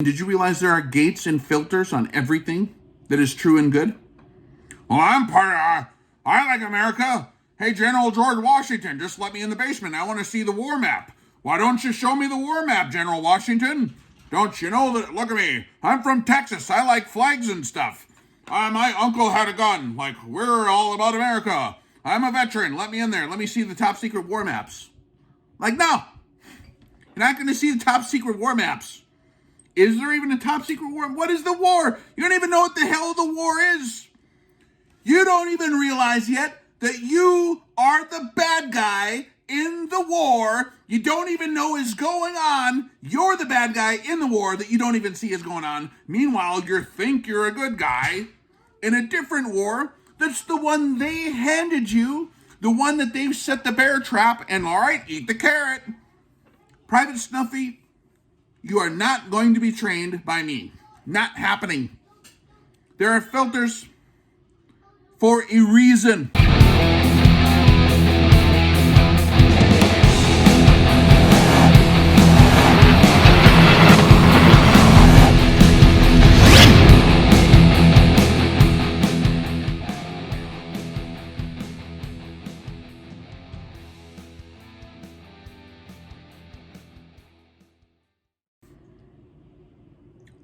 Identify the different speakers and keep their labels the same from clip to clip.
Speaker 1: Did you realize there are gates and filters on everything that is true and good? Well, I like America. Hey, General George Washington, just let me in the basement. I want to see the war map. Why don't you show me the war map, General Washington? Don't you know that, look at me, I'm from Texas. I like flags and stuff. My uncle had a gun. Like, we're all about America. I'm a veteran. Let me in there. Let me see the top secret war maps. Like, no. You're not going to see the top secret war maps. Is there even a top secret war? What is the war? You don't even know what the hell the war is. You don't even realize yet that you are the bad guy in the war. You don't even know is going on. You're the bad guy in the war that you don't even see is going on. Meanwhile, you think you're a good guy in a different war. That's the one they handed you. The one that they've set the bear trap and, all right, eat the carrot. Private Snuffy, you are not going to be trained by me. Not happening. There are filters for a reason.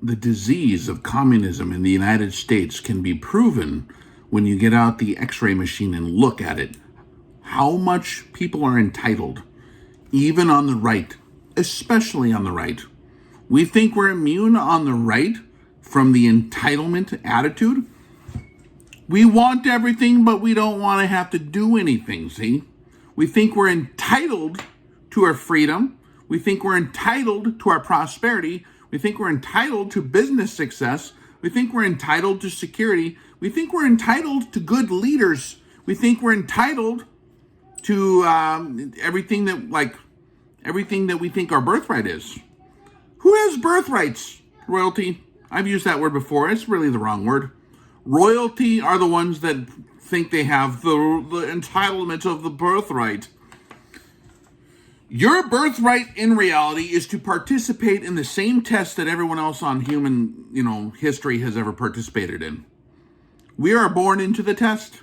Speaker 1: The disease of communism in the United States can be proven when you get out the X-ray machine and look at it. How much people are entitled, even on the right, especially on the right. We think we're immune on the right from the entitlement attitude. We want everything, but we don't want to have to do anything, see? We think we're entitled to our freedom. We think we're entitled to our prosperity. We think we're entitled to business success. We think we're entitled to security. We think we're entitled to good leaders. We think we're entitled to everything that we think our birthright is. Who has birthrights? Royalty. I've used that word before. It's really the wrong word. Royalty are the ones that think they have the entitlement of the birthright. Your birthright in reality is to participate in the same test that everyone else on human, history has ever participated in. We are born into the test.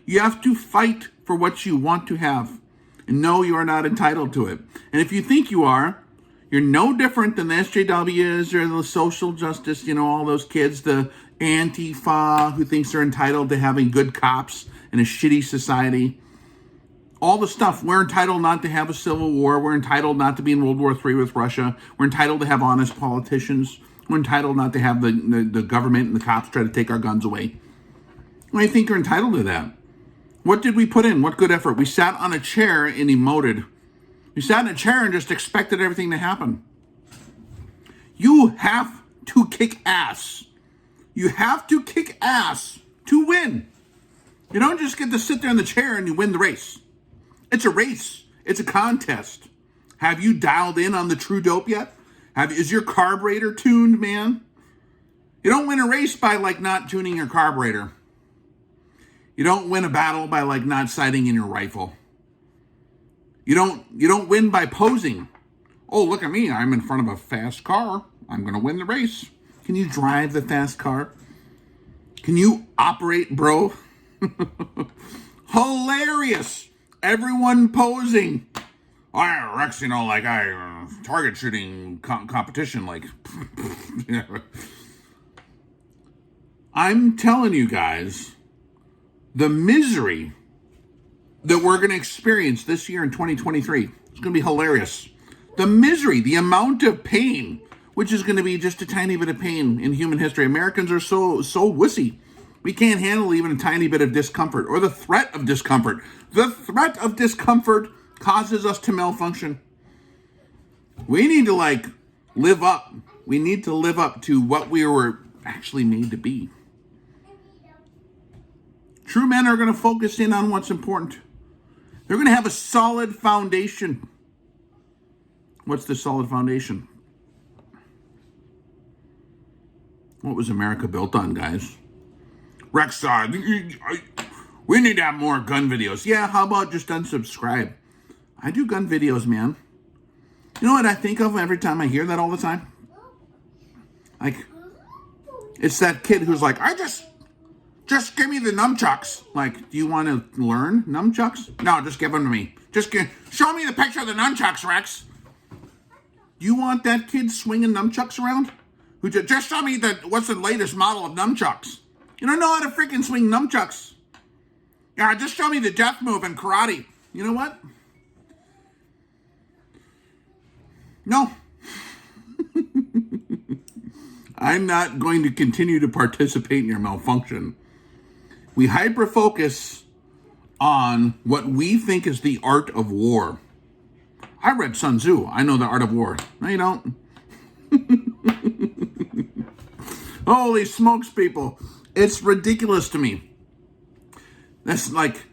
Speaker 1: You have to fight for what you want to have. And no, you are not entitled to it. And if you think you are, you're no different than the SJWs or the social justice, all those kids, the Antifa who thinks they're entitled to having good cops in a shitty society. All the stuff. We're entitled not to have a civil war. We're entitled not to be in World War III with Russia. We're entitled to have honest politicians. We're entitled not to have the government and the cops try to take our guns away. I think you're entitled to that. What did we put in? What good effort? We sat on a chair and emoted. We sat in a chair and just expected everything to happen. You have to kick ass. You have to kick ass to win. You don't just get to sit there in the chair and you win the race. It's a race. It's a contest. Have you dialed in on the true dope yet? Is your carburetor tuned, man? You don't win a race by not tuning your carburetor. You don't win a battle by not sighting in your rifle. You don't win by posing. Oh, look at me. I'm in front of a fast car. I'm going to win the race. Can you drive the fast car? Can you operate, bro? Hilarious. Everyone posing. Rex, target shooting competition, I'm telling you guys, the misery that we're going to experience this year in 2023 is going to be hilarious. The misery, the amount of pain, which is going to be just a tiny bit of pain in human history. Americans are so wussy. We can't handle even a tiny bit of discomfort or the threat of discomfort. The threat of discomfort causes us to malfunction. We need to live up. We need to live up to what we were actually made to be. True men are going to focus in on what's important. They're going to have a solid foundation. What's the solid foundation? What was America built on, guys? Rex, we need to have more gun videos. Yeah, how about just unsubscribe? I do gun videos, man. You know what I think of every time I hear that all the time? Like, it's that kid who's like, just give me the nunchucks. Like, do you want to learn nunchucks? No, just give them to me. Show me the picture of the nunchucks, Rex. Do you want that kid swinging nunchucks around? Who just show me what's the latest model of nunchucks? You don't know how to freaking swing nunchucks. Yeah, just show me the death move in karate. You know what? No. I'm not going to continue to participate in your malfunction. We hyper-focus on what we think is the art of war. I read Sun Tzu. I know the art of war. No, you don't. Holy smokes, people. It's ridiculous to me. That's like,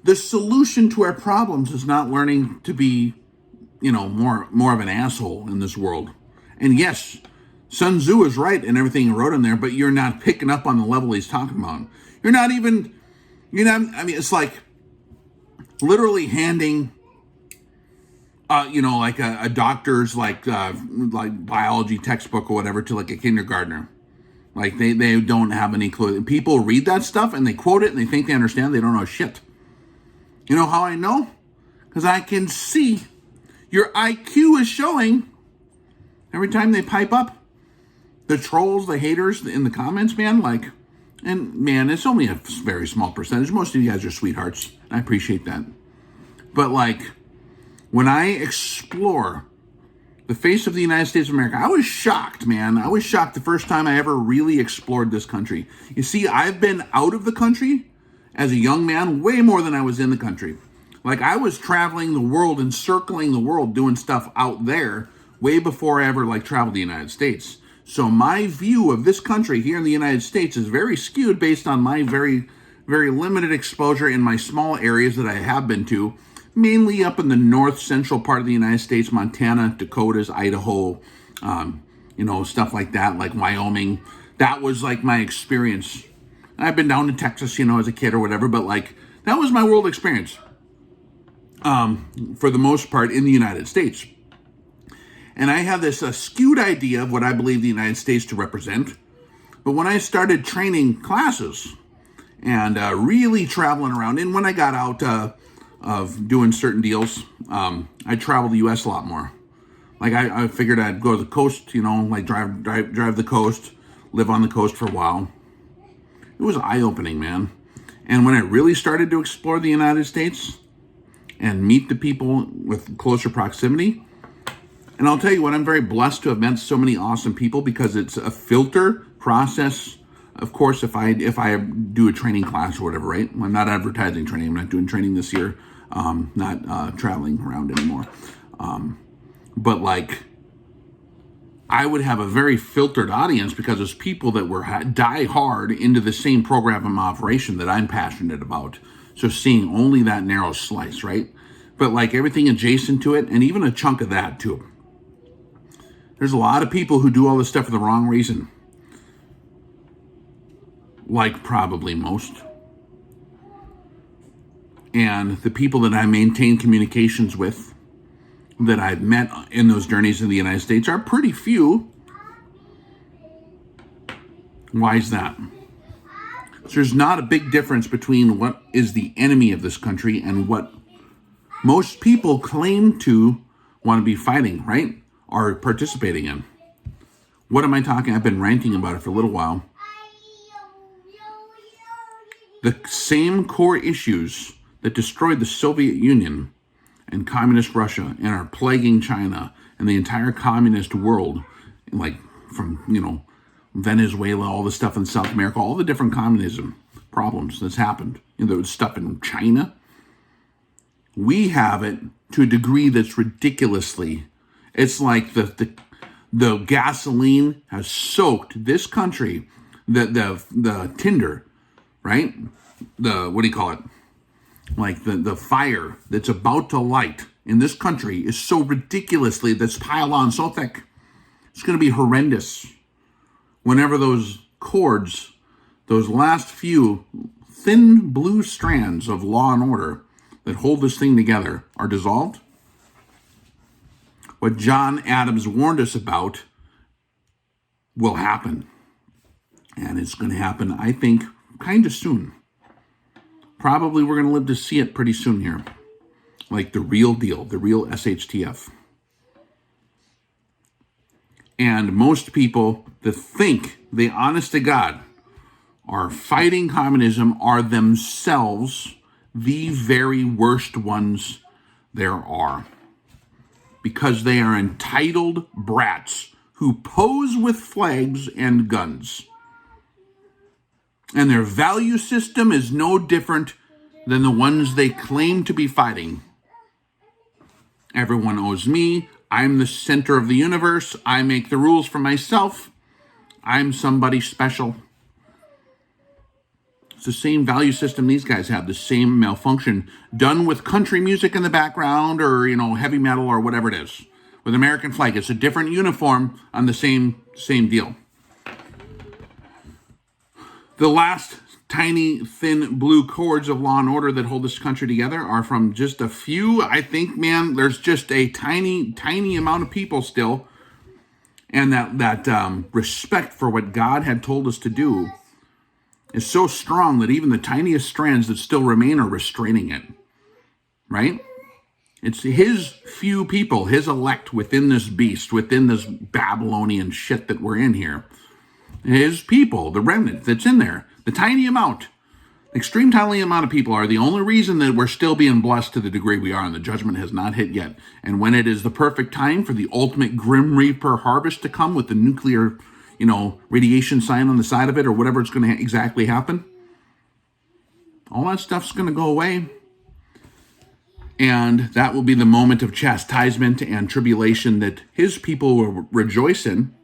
Speaker 1: the solution to our problems is not learning to be, more of an asshole in this world. And yes, Sun Tzu is right in everything he wrote in there, but you're not picking up on the level he's talking about. It's like literally handing, like a doctor's like biology textbook or whatever to like a kindergartner. Like they don't have any clue. People read that stuff and they quote it and they think they understand. They don't know shit. You know how I know? Because I can see your IQ is showing every time they pipe up. The trolls, the haters in the comments, man, it's only a very small percentage. Most of you guys are sweethearts. I appreciate that. But when I explore the face of the United States of America, I was shocked, man. I was shocked the first time I ever really explored this country. You see, I've been out of the country as a young man way more than I was in the country. Like, I was traveling the world and circling the world doing stuff out there way before I ever traveled the United States. So my view of this country here in the United States is very skewed based on my very, very limited exposure in my small areas that I have been to, mainly up in the north central part of the United States, Montana, Dakotas, Idaho, stuff like that, like Wyoming. That was my experience. I've been down to Texas, as a kid or whatever, but that was my world experience for the most part in the United States. And I have this skewed idea of what I believe the United States to represent. But when I started training classes and really traveling around, and when I got out of doing certain deals, I traveled the U.S. a lot more. I figured I'd go to the coast, drive the coast, live on the coast for a while. It was eye-opening, man. And when I really started to explore the United States and meet the people with closer proximity, and I'll tell you what, I'm very blessed to have met so many awesome people because it's a filter process. Of course, if I do a training class or whatever, right? I'm not advertising training. I'm not doing training this year. Not traveling around anymore. But I would have a very filtered audience because it's people that were die hard into the same program of operation that I'm passionate about. So seeing only that narrow slice, right? But everything adjacent to it, and even a chunk of that too. There's a lot of people who do all this stuff for the wrong reason. Probably most. And the people that I maintain communications with, that I've met in those journeys in the United States, are pretty few. Why is that? So there's not a big difference between what is the enemy of this country and what most people claim to want to be fighting, right? Are participating in. What am I talking? I've been ranting about it for a little while. The same core issues that destroyed the Soviet Union and communist Russia and are plaguing China and the entire communist world, from, Venezuela, all the stuff in South America, all the different communism problems that's happened. There was stuff in China. We have it to a degree that's ridiculously. It's like the gasoline has soaked this country, the tinder, right? What do you call it? The fire that's about to light in this country is so ridiculously, that's piled on so thick. It's going to be horrendous whenever those cords, those last few thin blue strands of law and order that hold this thing together are dissolved. What John Adams warned us about will happen. And it's going to happen, I think, kind of soon. Probably we're going to live to see it pretty soon here. Like the real deal, the real SHTF. And most people that think they, honest to God, are fighting communism are themselves the very worst ones there are. Because they are entitled brats who pose with flags and guns. And their value system is no different than the ones they claim to be fighting. Everyone owes me. I'm the center of the universe. I make the rules for myself. I'm somebody special. It's the same value system these guys have, the same malfunction, done with country music in the background or, heavy metal or whatever it is. With American flag, it's a different uniform on the same deal. The last tiny, thin blue cords of law and order that hold this country together are from just a few. I think, man, there's just a tiny, tiny amount of people still. And that respect for what God had told us to do is so strong that even the tiniest strands that still remain are restraining it. Right? It's his few people, his elect within this beast, within this Babylonian shit that we're in here. His people, the remnant that's in there, the tiny amount, extreme tiny amount of people are the only reason that we're still being blessed to the degree we are, and the judgment has not hit yet. And when it is the perfect time for the ultimate Grim Reaper harvest to come with the nuclear, radiation sign on the side of it or whatever it's going to exactly happen, all that stuff's going to go away. And that will be the moment of chastisement and tribulation that his people will rejoice in.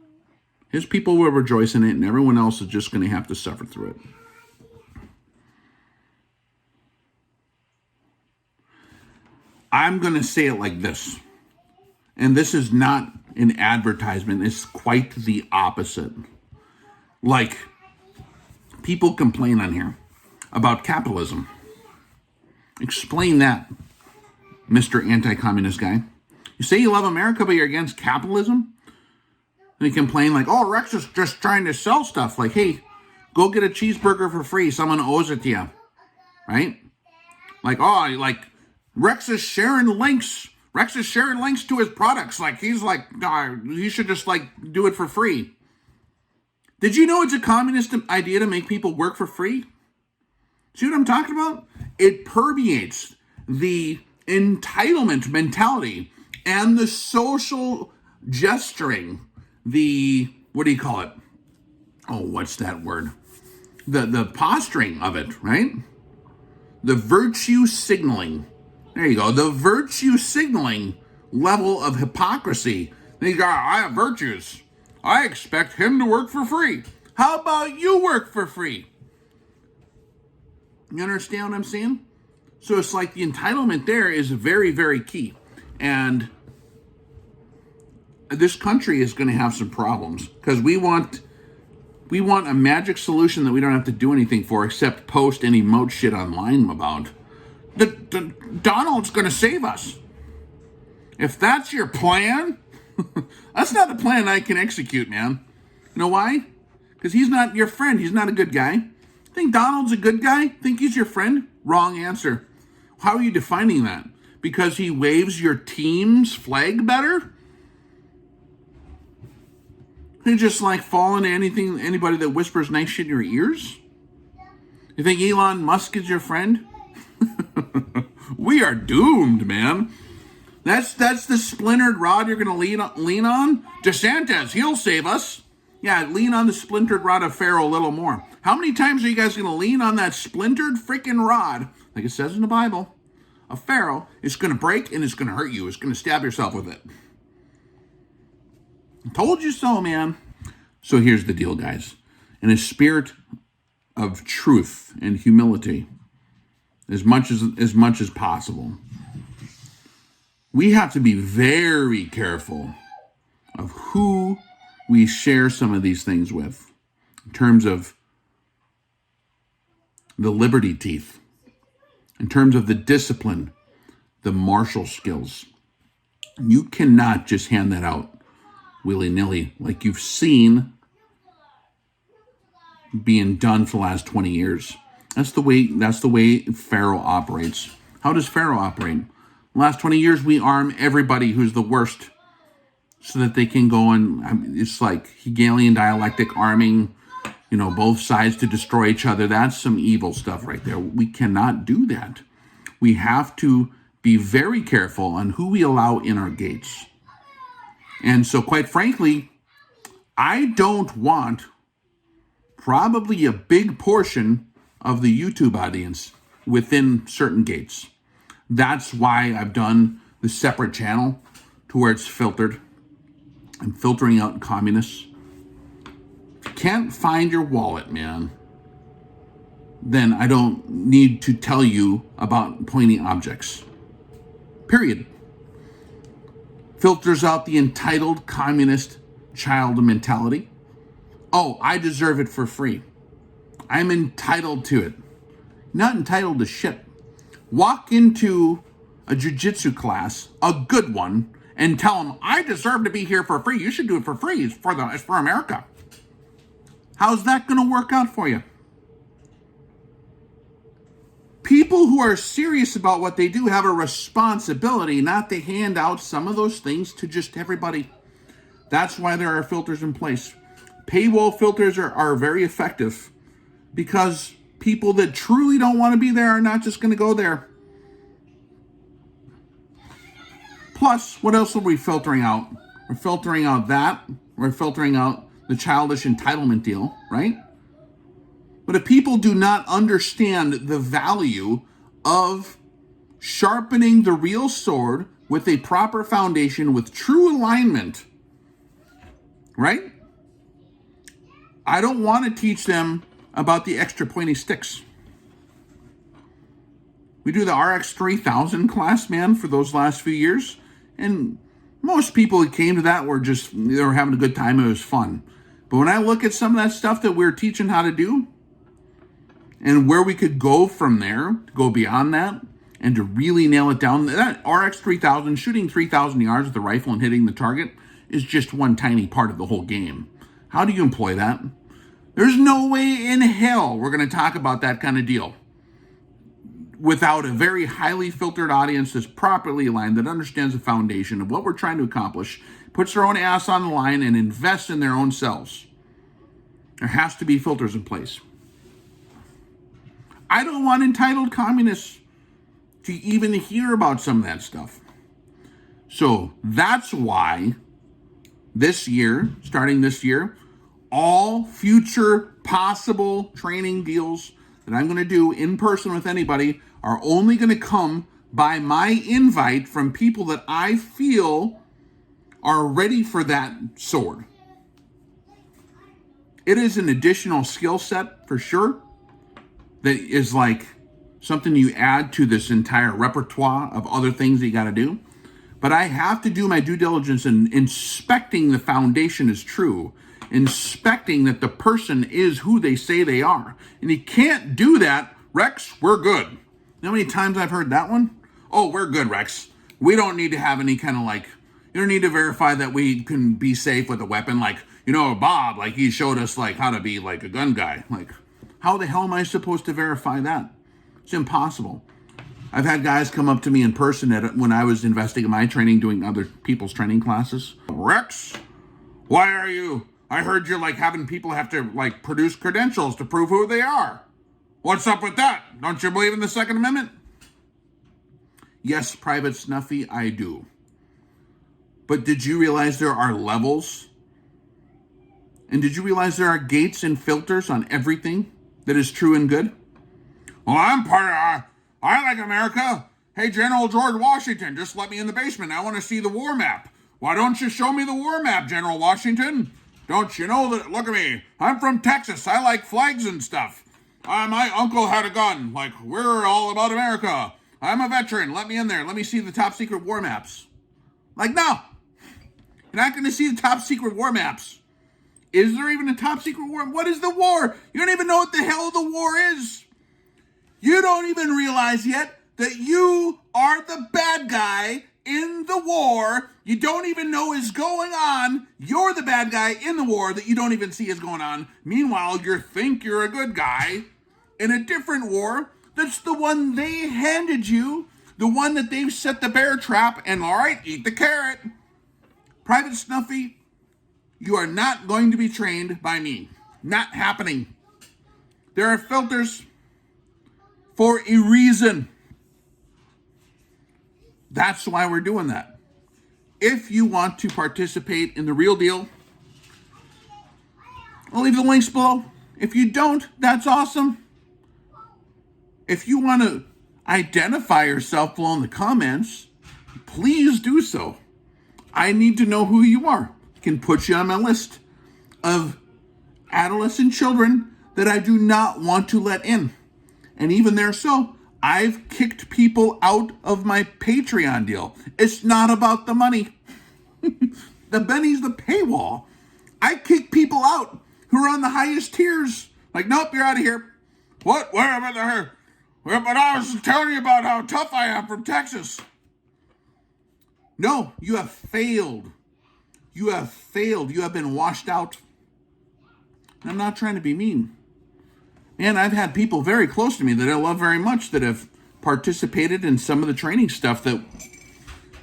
Speaker 1: His people will rejoice in it, and everyone else is just going to have to suffer through it. I'm going to say it like this, and this is not an advertisement. It's quite the opposite. Like, people complain on here about capitalism. Explain that, Mr. Anti-Communist guy. You say you love America, but you're against capitalism? And you complain like, oh, Rex is just trying to sell stuff. Like, hey, go get a cheeseburger for free. Someone owes it to you. Right? Like, Rex is sharing links. Rex is sharing links to his products. Like, he's like, he should just, do it for free. Did you know it's a communist idea to make people work for free? See what I'm talking about? It permeates the entitlement mentality and the social gesturing, what do you call it? Oh, what's that word? The posturing of it, right? The virtue signaling. There you go. The virtue signaling level of hypocrisy. They go, I have virtues. I expect him to work for free. How about you work for free? You understand what I'm saying? So it's like the entitlement there is very, very key. And this country is going to have some problems because we want a magic solution that we don't have to do anything for except post and emote shit online about. Donald's going to save us. If that's your plan, that's not a plan I can execute, man. You know why? Because he's not your friend. He's not a good guy. Think Donald's a good guy? Think he's your friend? Wrong answer. How are you defining that? Because he waves your team's flag better? You just fall into anybody that whispers nice shit in your ears? You think Elon Musk is your friend? We are doomed, man. That's the splintered rod you're going to lean on? DeSantis, he'll save us. Yeah, lean on the splintered rod of Pharaoh a little more. How many times are you guys going to lean on that splintered freaking rod, like it says in the Bible, of Pharaoh? It's going to break and it's going to hurt you. It's going to stab yourself with it. I told you so, man. So here's the deal, guys. In a spirit of truth and humility, as much as possible, we have to be very careful of who we share some of these things with in terms of the liberty teeth, in terms of the discipline, the martial skills. You cannot just hand that out willy-nilly like you've seen being done for the last 20 years. That's the way Pharaoh operates. How does Pharaoh operate? The last 20 years, we arm everybody who's the worst so that they can go and, it's like Hegelian dialectic arming, both sides to destroy each other. That's some evil stuff right there. We cannot do that. We have to be very careful on who we allow in our gates. And so, quite frankly, I don't want probably a big portion of the YouTube audience within certain gates. That's why I've done the separate channel to where it's filtered. I'm filtering out communists. If you can't find your wallet, man, then I don't need to tell you about pointy objects. Period. Filters out the entitled communist child mentality. Oh, I deserve it for free. I'm entitled to it. Not entitled to shit. Walk into a jiu-jitsu class, a good one, and tell them, I deserve to be here for free. You should do it for free. It's for America. How's that going to work out for you? People who are serious about what they do have a responsibility not to hand out some of those things to just everybody. That's why there are filters in place. Paywall filters are very effective because people that truly don't want to be there are not just going to go there. Plus, what else are we filtering out? We're filtering out that. We're filtering out the childish entitlement deal, right? But if people do not understand the value of sharpening the real sword with a proper foundation, with true alignment, right? I don't want to teach them about the extra pointy sticks. We do the RX 3000 class, man, for those last few years. And most people that came to that they were having a good time. It was fun. But when I look at some of that stuff that we're teaching how to do and where we could go from there, to go beyond that, and to really nail it down, that RX 3000, shooting 3,000 yards with the rifle and hitting the target is just one tiny part of the whole game. How do you employ that? There's no way in hell we're going to talk about that kind of deal without a very highly filtered audience that's properly aligned, that understands the foundation of what we're trying to accomplish, puts their own ass on the line, and invests in their own selves. There has to be filters in place. I don't want entitled communists to even hear about some of that stuff. So that's why starting this year, all future possible training deals that I'm going to do in person with anybody are only going to come by my invite from people that I feel are ready for that sword. It is an additional skill set for sure that is like something you add to this entire repertoire of other things that you got to do. But I have to do my due diligence in inspecting the foundation is true, inspecting that the person is who they say they are. And you can't do that, Rex, we're good. You know how many times I've heard that one? Oh, we're good, Rex. We don't need to have any kind of you don't need to verify that we can be safe with a weapon. Bob, he showed us how to be a gun guy. How the hell am I supposed to verify that? It's impossible. I've had guys come up to me in person when I was investing in my training, doing other people's training classes. Rex, why are you? I heard you're having people have to produce credentials to prove who they are. What's up with that? Don't you believe in the Second Amendment? Yes, Private Snuffy, I do. But did you realize there are levels? And did you realize there are gates and filters on everything that is true and good? Well, I'm part of... I like America. Hey, General George Washington, just let me in the basement. I want to see the war map. Why don't you show me the war map, General Washington? Don't you know that, look at me, I'm from Texas. I like flags and stuff. My uncle had a gun. We're all about America. I'm a veteran. Let me in there. Let me see the top secret war maps. No. You're not going to see the top secret war maps. Is there even a top secret war? What is the war? You don't even know what the hell the war is. You don't even realize yet that you are the bad guy in the war you don't even know is going on. You're the bad guy in the war that you don't even see is going on. Meanwhile, you think you're a good guy in a different war that's the one they handed you, the one that they've set the bear trap, and all right, eat the carrot. Private Snuffy, you are not going to be trained by me. Not happening. There are filters for a reason. That's why we're doing that. If you want to participate in the real deal, I'll leave the links below. If you don't, that's awesome. If you want to identify yourself below in the comments, please do so. I need to know who you are. I can put you on my list of adolescent children that I do not want to let in. And even there, so I've kicked people out of my Patreon deal. It's not about the money. The Benny's the paywall. I kick people out who are on the highest tiers. Like, nope, you're out of here. What? Where am I there? But I was telling you about how tough I am from Texas. No, you have failed. You have failed. You have been washed out. I'm not trying to be mean. Man, I've had people very close to me that I love very much that have participated in some of the training stuff that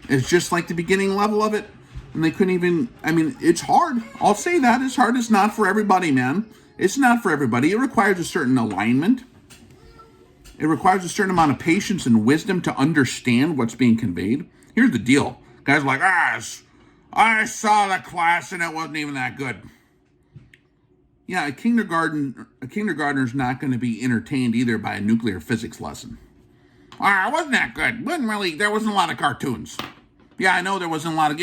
Speaker 1: is just like the beginning level of it. And they couldn't even, I mean, it's hard. I'll say that. It's hard. It's not for everybody, man. It's not for everybody. It requires a certain alignment. It requires a certain amount of patience and wisdom to understand what's being conveyed. Here's the deal. Guys are like, I saw the class and it wasn't even that good. Yeah, a kindergartner's not going to be entertained either by a nuclear physics lesson. It wasn't that good. There wasn't a lot of cartoons. Yeah, I know there wasn't a lot of,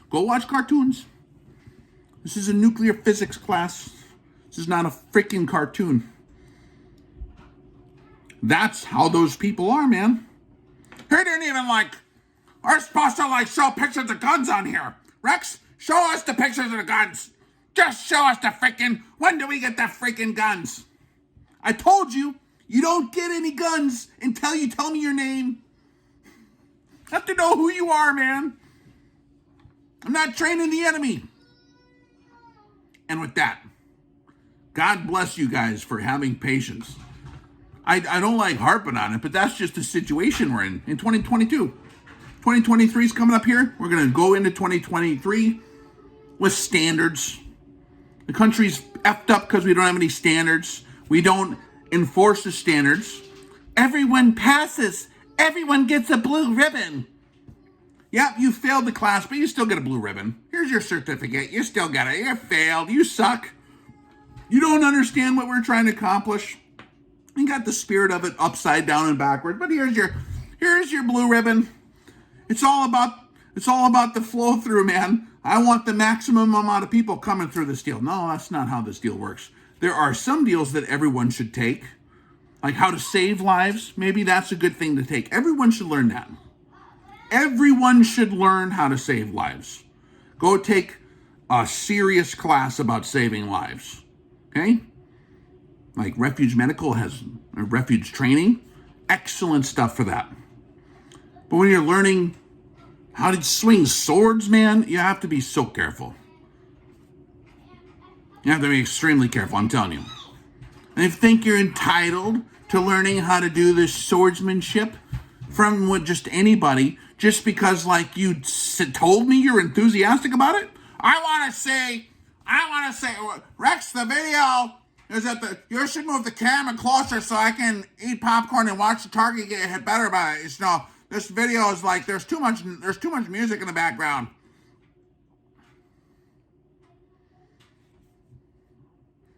Speaker 1: go watch cartoons. This is a nuclear physics class. This is not a freaking cartoon. That's how those people are, man. He didn't even are supposed to show pictures of guns on here. Rex, show us the pictures of the guns. Just show us the freaking, when do we get the freaking guns? I told you, you don't get any guns until you tell me your name. I have to know who you are, man. I'm not training the enemy. And with that, God bless you guys for having patience. I don't like harping on it, but that's just the situation we're in 2022. 2023 is coming up here. We're going to go into 2023 with standards. The country's effed up because we don't have any standards. We don't enforce the standards. Everyone passes. Everyone gets a blue ribbon. Yep, you failed the class, but you still get a blue ribbon. Here's your certificate. You still got it. You failed. You suck. You don't understand what we're trying to accomplish. You got the spirit of it upside down and backward, but here's your blue ribbon. It's all about the flow through, man. I want the maximum amount of people coming through this deal. No, that's not how this deal works. There are some deals that everyone should take, like how to save lives. Maybe that's a good thing to take. Everyone should learn that. Everyone should learn how to save lives. Go take a serious class about saving lives. Okay? Like Refuge Medical has refuge training. Excellent stuff for that. But when you're learning how to swing swords, man, you have to be so careful. You have to be extremely careful, I'm telling you. And if you think you're entitled to learning how to do this swordsmanship from just anybody, just because you told me you're enthusiastic about it, I want to say, Rex, the video is that you should move the camera closer so I can eat popcorn and watch the target get hit better by it. This video is there's too much music in the background.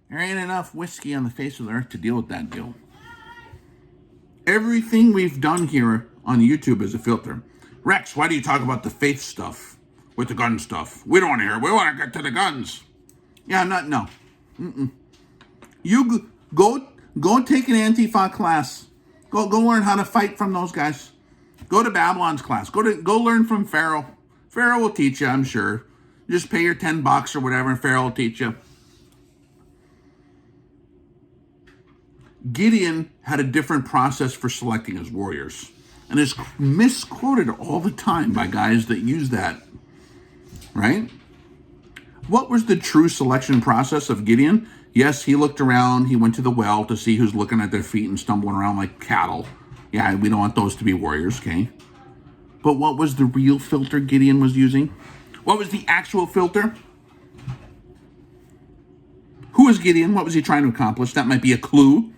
Speaker 1: There ain't enough whiskey on the face of the earth to deal with that deal. Everything we've done here on YouTube is a filter. Rex, why do you talk about the faith stuff with the gun stuff? We don't want to hear. We want to get to the guns. Yeah, no. You go take an Antifa class. Go learn how to fight from those guys. Go to Babylon's class. Go learn from Pharaoh. Pharaoh will teach you, I'm sure. Just pay your $10 or whatever, and Pharaoh will teach you. Gideon had a different process for selecting his warriors. and is misquoted all the time by guys that use that, right? What was the true selection process of Gideon? Yes, he looked around. He went to the well to see who's looking at their feet and stumbling around like cattle. Yeah, we don't want those to be warriors, okay? But what was the real filter Gideon was using? What was the actual filter? Who was Gideon? What was he trying to accomplish? That might be a clue.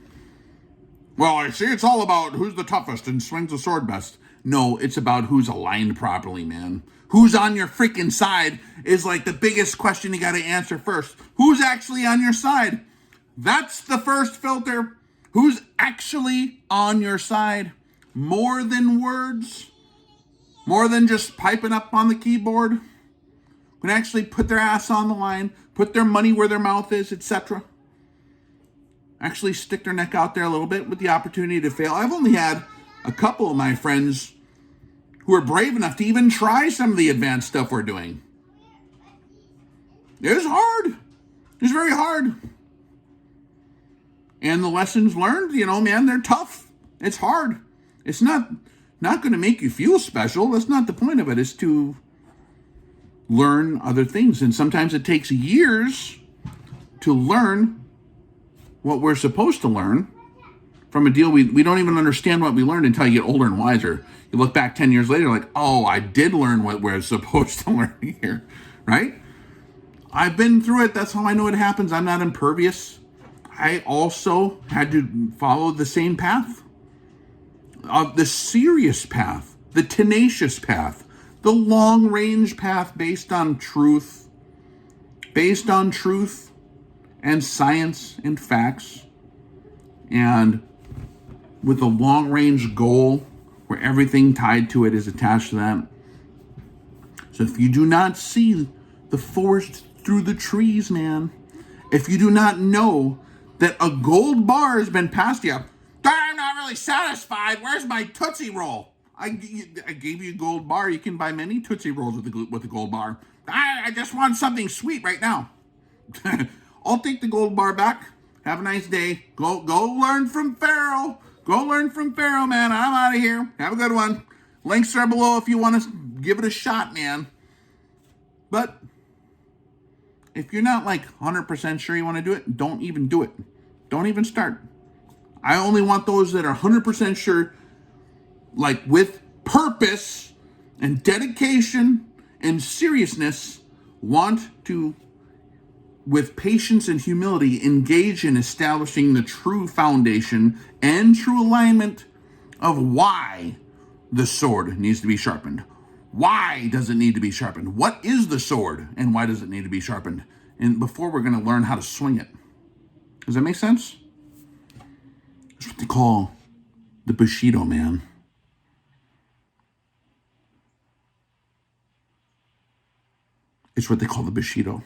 Speaker 1: Well, I see it's all about who's the toughest and swings the sword best. No, it's about who's aligned properly, man. Who's on your freaking side is like the biggest question you got to answer first. Who's actually on your side? That's the first filter. Who's actually on your side? More than words, more than just piping up on the keyboard. Can actually put their ass on the line, put their money where their mouth is, etc. Actually stick their neck out there a little bit with the opportunity to fail. I've only had a couple of my friends who are brave enough to even try some of the advanced stuff we're doing. It was hard. It was very hard. And the lessons learned, man, they're tough. It's hard. It's not going to make you feel special. That's not the point of it. It's to learn other things. And sometimes it takes years to learn what we're supposed to learn from a deal we don't even understand what we learned until you get older and wiser. You look back 10 years later like, oh, I did learn what we're supposed to learn here, right? I've been through it. That's how I know it happens. I'm not impervious. I also had to follow the same path, the serious path, the tenacious path, the long-range path based on truth and science and facts, and with a long-range goal where everything tied to it is attached to that. So if you do not see the forest through the trees, man, if you do not know that a gold bar has been passed to you, I'm not really satisfied. Where's my Tootsie Roll? I gave you a gold bar. You can buy many Tootsie Rolls with a gold bar. I just want something sweet right now. I'll take the gold bar back. Have a nice day. Go learn from Pharaoh. Go learn from Pharaoh, man. I'm out of here. Have a good one. Links are below if you want to give it a shot, man. But if you're not like 100% sure you want to do it, don't even do it. Don't even start. I only want those that are 100% sure, like with purpose and dedication and seriousness, want to, with patience and humility, engage in establishing the true foundation and true alignment of why the sword needs to be sharpened. Why does it need to be sharpened? What is the sword and why does it need to be sharpened? And before we're going to learn how to swing it. Does that make sense? That's what they call the Bushido, man. It's what they call the Bushido.